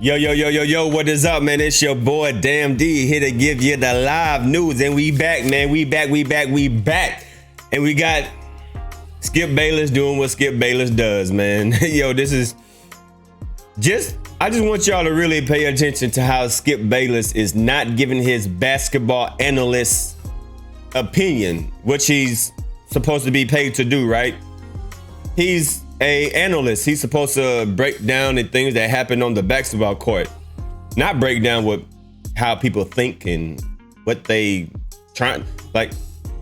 Yo, what is up, man? It's your boy, Damn D, here to give you the live news. And we back, man. We back. And we got Skip Bayless doing what Skip Bayless does, man. Yo, I just want y'all to really pay attention to how Skip Bayless is not giving his basketball analyst opinion, which he's supposed to be paid to do, right? He's a analyst. He's supposed to break down the things that happen on the basketball court, not break down what how people think and what they trying. Like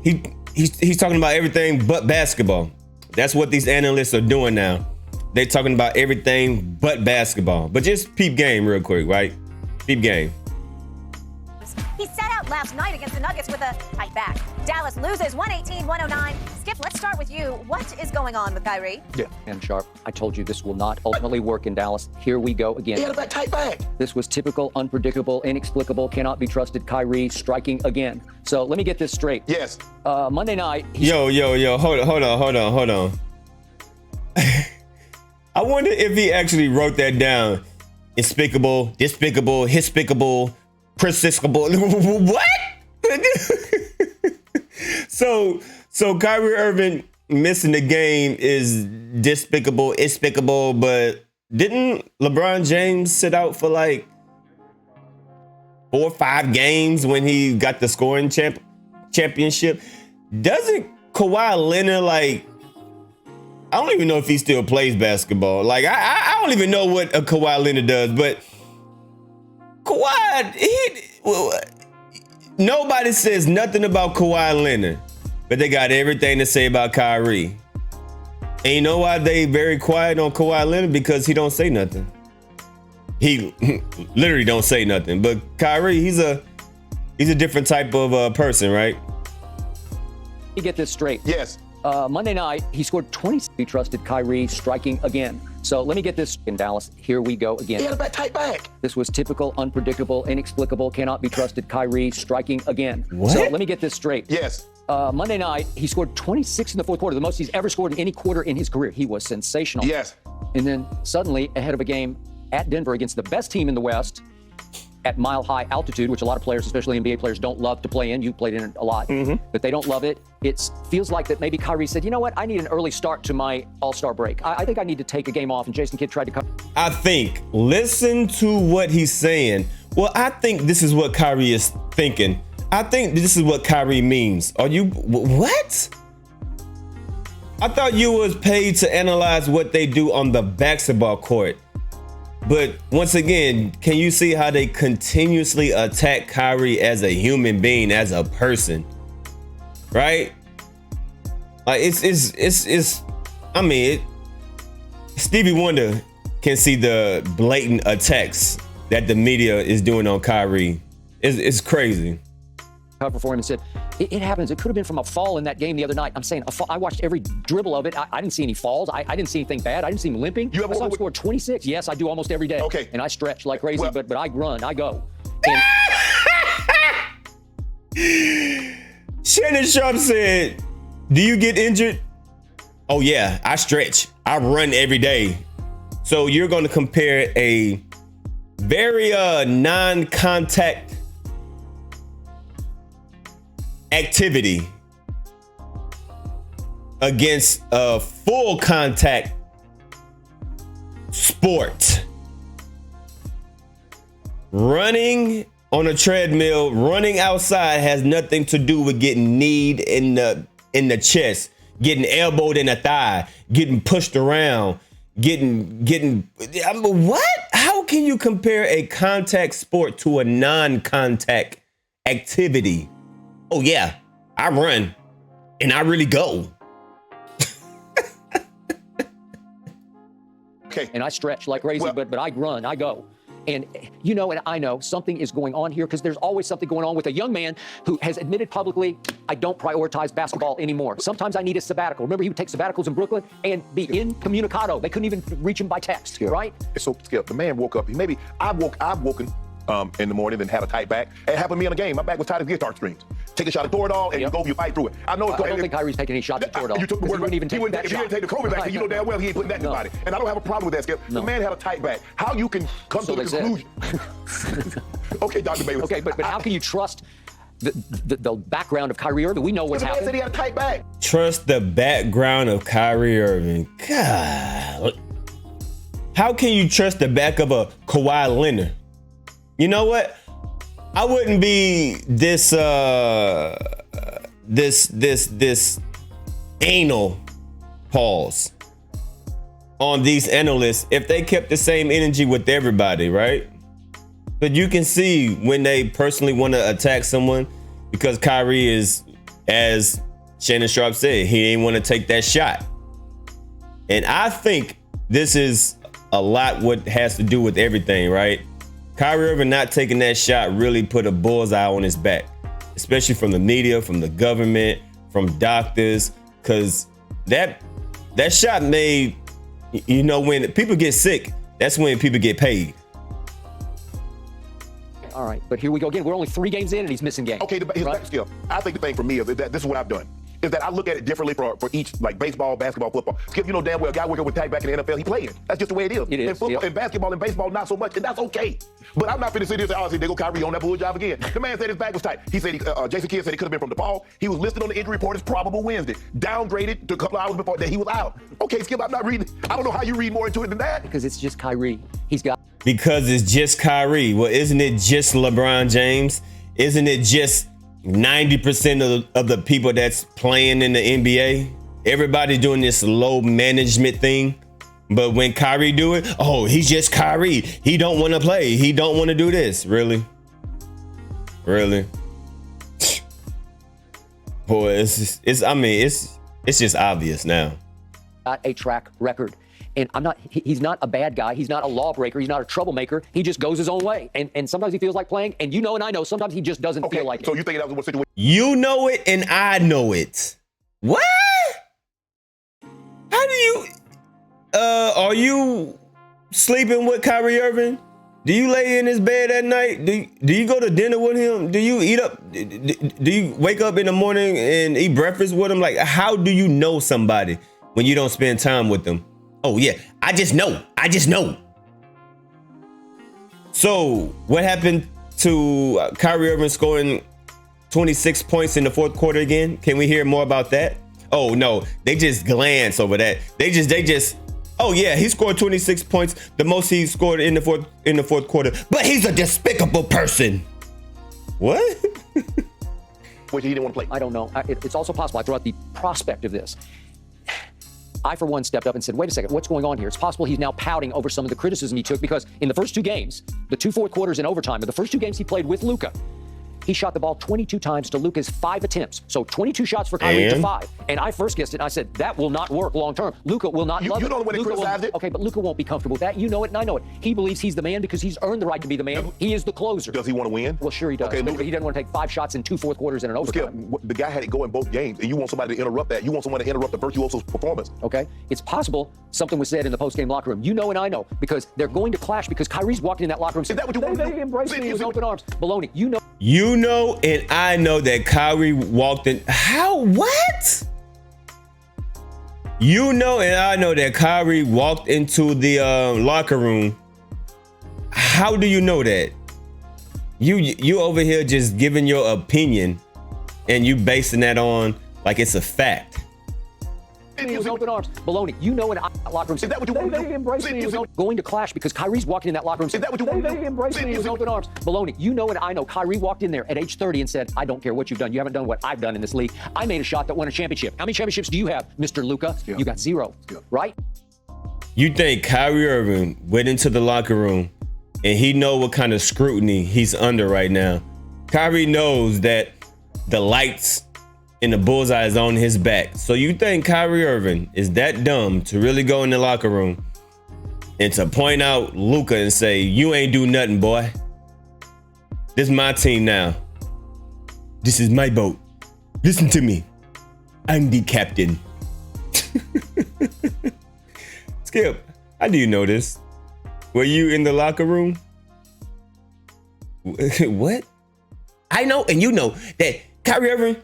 he's talking about everything but basketball. That's what these analysts are doing now. They're talking about everything but basketball. But just peep game real quick, right? Peep game. He sat out last night against the Nuggets with a tight back. Dallas loses 118-109. Skip, let's start with you. What is going on with Kyrie? Yeah, and Sharp, I told you this will not ultimately work in Dallas. Here we go again. He had a tight back. This was typical, unpredictable, inexplicable, cannot be trusted Kyrie striking again. So let me get this straight. Yes. Monday night. Yo, hold on. I wonder if he actually wrote that down. Despicable, hispicable, persistable. What? So Kyrie Irving missing the game is despicable, but didn't LeBron James sit out for like 4 or 5 games when he got the scoring championship? Doesn't Kawhi Leonard, like, I don't even know if he still plays basketball. Like, I don't even know what a Kawhi Leonard does, but Kawhi, nobody says nothing about Kawhi Leonard, but they got everything to say about Kyrie. And you know why they very quiet on Kawhi Leonard? Because he don't say nothing. He literally don't say nothing. But Kyrie, he's a different type of person, right? Let me get this straight. Yes. Monday night, he scored 20. He trusted Kyrie striking again. So let me get this in Dallas. Here we go again. He had a tight back. This was typical, unpredictable, inexplicable, cannot be trusted Kyrie striking again. What? So let me get this straight. Yes. Monday night, he scored 26 in the fourth quarter, the most he's ever scored in any quarter in his career. He was sensational. Yes. And then suddenly, ahead of a game at Denver against the best team in the West, at mile-high altitude, which a lot of players, especially NBA players, don't love to play in. You played in it a lot, but they don't love it. It feels like that maybe Kyrie said, you know what, I need an early start to my All-Star break. I think I need to take a game off, and Jason Kidd tried to come. Listen to what he's saying. Well, I think this is what Kyrie is thinking. I think this is what Kyrie means. Are you, what? I thought you was paid to analyze what they do on the basketball court. But once again, can you see how they continuously attack Kyrie as a human being, as a person, right? Like Stevie Wonder can see the blatant attacks that the media is doing on Kyrie. It's crazy. Cover for him and said, it happens. It could have been from a fall in that game the other night. I'm saying, I watched every dribble of it. I didn't see any falls. I didn't see anything bad. I didn't see him limping. You ever I saw him score 26. Yes, I do almost every day. Okay. And I stretch like crazy, Well, but I run, I go. Shannon Sharp said, do you get injured? Oh yeah, I stretch. I run every day. So you're going to compare a very non-contact activity against a full contact sport. Running on a treadmill, running outside has nothing to do with getting kneed in the chest, getting elbowed in the thigh, getting pushed around, getting what? How can you compare a contact sport to a non-contact activity? Oh yeah, I run and I really go. Okay. And I stretch like crazy, but I run, I go. And you know, and I know something is going on here because there's always something going on with a young man who has admitted publicly, I don't prioritize basketball anymore. Sometimes I need a sabbatical. Remember, he would take sabbaticals in Brooklyn and be incommunicado. They couldn't even reach him by text, right? So Skip, the man woke up. I've woken in the morning and had a tight back. It happened to me in a game. My back was tight as guitar strings. take a shot at Toradol and you go, you fight through it. I know. I don't think Kyrie's taking any shots at Toradol. You took the word. He wouldn't even If he didn't take the COVID vaccine, you know damn well he ain't putting that in his body. And I don't have a problem with that, Skip. The man had a tight back. How you can come to the conclusion? Okay, Dr. Bayless. Okay, but how can you trust the background of Kyrie Irving? We know what's The man said happening. he had a tight back. Trust the background of Kyrie Irving. God. How can you trust the back of a Kawhi Leonard? You know what? I wouldn't be this anal pause on these analysts if they kept the same energy with everybody, right? But you can see when they personally want to attack someone, because Kyrie is, as Shannon Sharp said, he ain't want to take that shot. And I think this is a lot what has to do with everything, right? Kyrie Irving not taking that shot really put a bullseye on his back, especially from the media, from the government, from doctors, because that shot made, you know, when people get sick, that's when people get paid. All right, but here we go again. We're only 3 games in and he's missing games. Okay, his back skill. I think the thing for me is that this is what I've done. Is that I look at it differently for each, like baseball, basketball, football. Skip, you know damn well, a guy working with tag back in the NFL, he playing. That's just the way it is. It is. In football, in basketball, and baseball, not so much, and that's okay. But I'm not finna sit here and say, oh, see, there go Kyrie on that bull job again. The man said his back was tight. He said, Jason Kidd said it could have been from the fall. He was listed on the injury report as probable Wednesday. Downgraded to a couple hours before that he was out. Okay, Skip, I'm not reading. I don't know how you read more into it than that. Because it's just Kyrie. He's got. Because it's just Kyrie. Well, isn't it just LeBron James? Isn't it just 90% of the people that's playing in the NBA? Everybody's doing this low management thing. But when Kyrie do it, oh, he's just Kyrie. He don't want to play. He don't want to do this. Really? Really? Boy, it's just obvious now. Got a track record. And he's not a bad guy. He's not a lawbreaker. He's not a troublemaker. He just goes his own way. And sometimes he feels like playing. And you know, and I know, sometimes he just doesn't feel like it. So you think that was what situation? You know it and I know it. What? How do you, are you sleeping with Kyrie Irving? Do you lay in his bed at night? Do you go to dinner with him? Do you eat up? Do you wake up in the morning and eat breakfast with him? Like, how do you know somebody when you don't spend time with them? Oh yeah, I just know. So what happened to Kyrie Irving scoring 26 points in the fourth quarter again? Can we hear more about that? Oh no, they just glance over that. They just. Oh yeah, he scored 26 points, the most he scored in the fourth quarter. But he's a despicable person. What? Which he didn't want to play. I don't know. It's also possible. I throw out the prospect of this. I, for one, stepped up and said, wait a second, what's going on here? It's possible he's now pouting over some of the criticism he took, because in the first 2 games, the 2 fourth quarters in overtime, but the first 2 games he played with Luka, he shot the ball 22 times to Luka's 5 attempts. So 22 shots for Kyrie to 5. And I first guessed it, and I said, that will not work long term. Luka will not love it. You know the way they criticized it? Okay, but Luka won't be comfortable with that. You know it, and I know it. He believes he's the man because he's earned the right to be the man. He is the closer. Does he want to win? Well, sure he does. Okay, But he doesn't want to take 5 shots in 2 fourth quarters in an overtime. Skip, the guy had it go in both games, and you want somebody to interrupt that. You want someone to interrupt the virtuoso's performance. Okay, it's possible something was said in the post-game locker room. You know and I know, because they're going to clash, because Kyrie's walking in that locker room saying, that what you want to do? They embrace me with open arms. Baloney. You know and I know that Kyrie walked in. How? What? You know and I know that Kyrie walked into the locker room. How do you know that? You over here just giving your opinion, and you basing that on like it's a fact. With open arms. Baloney. You know in that locker room. Is that what you want to do? They embrace me with going to clash, because Kyrie's walking in that locker room. Is that what you want to do? They embrace me with open arms. Baloney. You know and I know Kyrie walked in there at age 30 and said, I don't care what you've done. You haven't done what I've done in this league. I made a shot that won a championship. How many championships do you have, Mr. Luka? Yeah. You got 0, right? You think Kyrie Irving went into the locker room and he know what kind of scrutiny he's under right now? Kyrie knows that the lights and the bullseye is on his back. So you think Kyrie Irving is that dumb to really go in the locker room and to point out Luka and say, you ain't do nothing, boy. This is my team now. This is my boat. Listen to me. I'm the captain. Skip, how do you know this? Were you in the locker room? What? I know, and you know that Kyrie Irving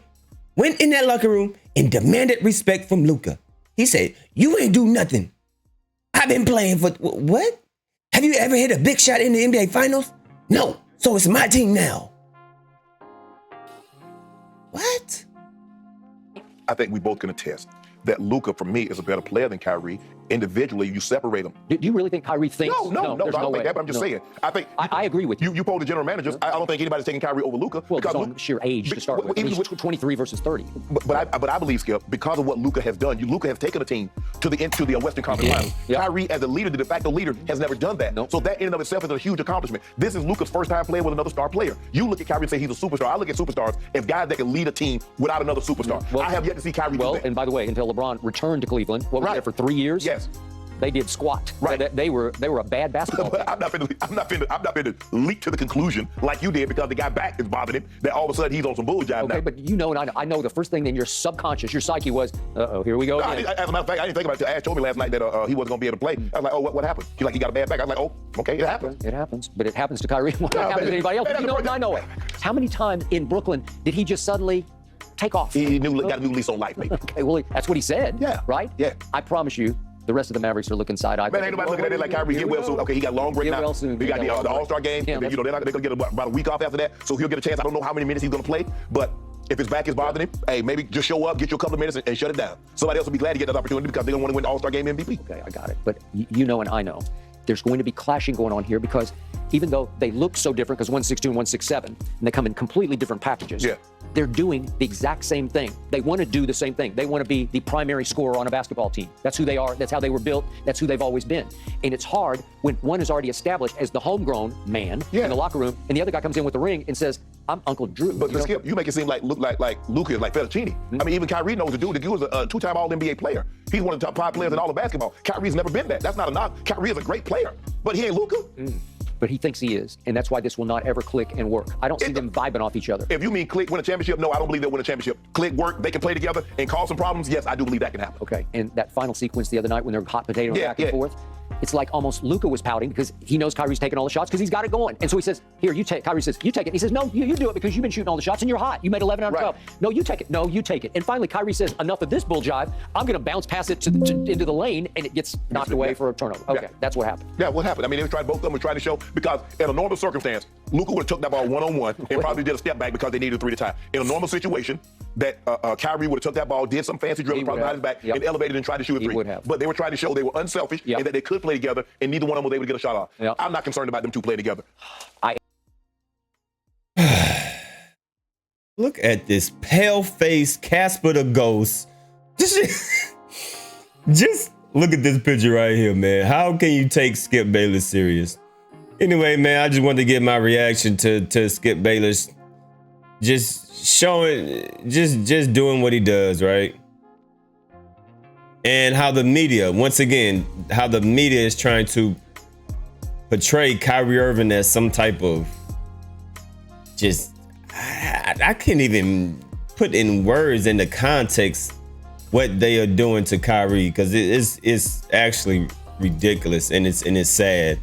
went in that locker room and demanded respect from Luka. He said, "You ain't do nothing. I've been playing for what? Have you ever hit a big shot in the NBA Finals? No. So it's my team now." What? I think we both can attest that Luka, for me, is a better player than Kyrie. Individually, you separate them. Do you really think Kyrie thinks? No, there's I don't no way. think that, but I'm just saying. I think I agree with you. You polled the general managers. I don't think anybody's taking Kyrie over Luka. Well, just on sheer age to start with. He's 23 versus 30. But I believe, Skip, because of what Luka has done, Luka has taken a team to the Western Conference Finals. Yeah. Kyrie, as a leader, the de facto leader, has never done that. Nope. So that in and of itself is a huge accomplishment. This is Luka's first time playing with another star player. You look at Kyrie and say he's a superstar. I look at superstars as guys that can lead a team without another superstar. Well, I have yet to see Kyrie do that. And by the way, until LeBron returned to Cleveland, what was there for 3 years? Yes. They did squat. Right. They were a bad basketball team. But I'm not finna leap to the conclusion like you did because the guy back is bothering him that all of a sudden he's on some bullshit now. Okay, but you know, and I know the first thing in your subconscious, your psyche was, here we go again. As a matter of fact, I didn't think about it until Ash told me last night that he wasn't going to be able to play. I was like, oh, what happened? He's like, he got a bad back. I was like, oh, okay, it happens. It happens, but it happens to Kyrie. It happens to anybody else. You know, and I know it. How many times in Brooklyn did he just suddenly take off? He got a new lease on life, maybe. Okay, well, that's what he said. Yeah. Right? Yeah. I promise you, the rest of the Mavericks are looking side-eyed. Man, ain't nobody looking at it like Kyrie get well soon. Okay, he got long break Get now. well soon. We got the All-Star game. Yeah, They're not going to get about a week off after that, so he'll get a chance. I don't know how many minutes he's going to play, but if his back is bothering him, hey, maybe just show up, get you a couple of minutes, and shut it down. Somebody else will be glad to get that opportunity because they're going to want to win the All-Star game MVP. Okay, I got it. But you know and I know there's going to be clashing going on here because even though they look so different, because 162 and 167, and they come in completely different packages, they're doing the exact same thing. They want to do the same thing. They want to be the primary scorer on a basketball team. That's who they are. That's how they were built. That's who they've always been. And it's hard when one is already established as the homegrown man in the locker room, and the other guy comes in with the ring and says, "I'm Uncle Drew." But Skip, you make it seem like Luka is like Fettuccine. I mean, even Kyrie knows the dude. The dude was a two-time All-NBA player. He's one of the top 5 players in all of basketball. Kyrie's never been that. That's not a knock. Kyrie is a great player, but he ain't Luka. But he thinks he is, and that's why this will not ever click and work. I don't see them vibing off each other. If you mean click, win a championship, no, I don't believe they'll win a championship. Click, work, they can play together and cause some problems. Yes, I do believe that can happen. Okay, and that final sequence the other night when they're hot potato back and forth, it's like almost Luka was pouting because he knows Kyrie's taking all the shots because he's got it going. And so he says, here, you take. Kyrie says, you take it. And he says, no, you do it because you've been shooting all the shots and you're hot. You made 11 out of 12. No, you take it. No, you take it. And finally, Kyrie says, enough of this bull jive. I'm going to bounce past it into the lane, and it gets knocked away for a turnover. Okay, that's what happened. Yeah, what happened? I mean, both of them were trying to show because in a normal circumstance, Luka would have took that ball one-on-one and probably did a step back because they needed 3 at a time. In a normal situation, that Kyrie would have took that ball, did some fancy dribbling, probably behind his back, and elevated and tried to shoot a 3. Would have. But they were trying to show they were unselfish and that they could play together, and neither one of them was able to get a shot off. I'm not concerned about them two playing together. Look at this pale-faced Casper the Ghost. Just look at this picture right here, man. How can you take Skip Bayless serious? Anyway, man, I just wanted to get my reaction to Skip Bayless. Just showing, just doing what he does, right? And how the media, once again, how the media is trying to portray Kyrie Irving as some type of I can't even put in words in the context what they are doing to Kyrie, because it's actually ridiculous and it's sad.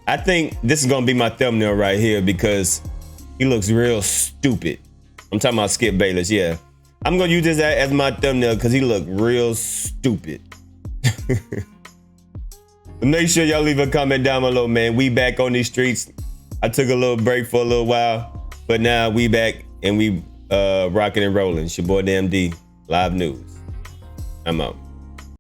I think this is gonna be my thumbnail right here because he looks real stupid. I'm talking about Skip Bayless, yeah. I'm gonna use this as my thumbnail because he looked real stupid. Make sure y'all leave a comment down below, man. We back on these streets. I took a little break for a little while, but now we back and we rocking and rolling. It's your boy Damn D, Live News. I'm out.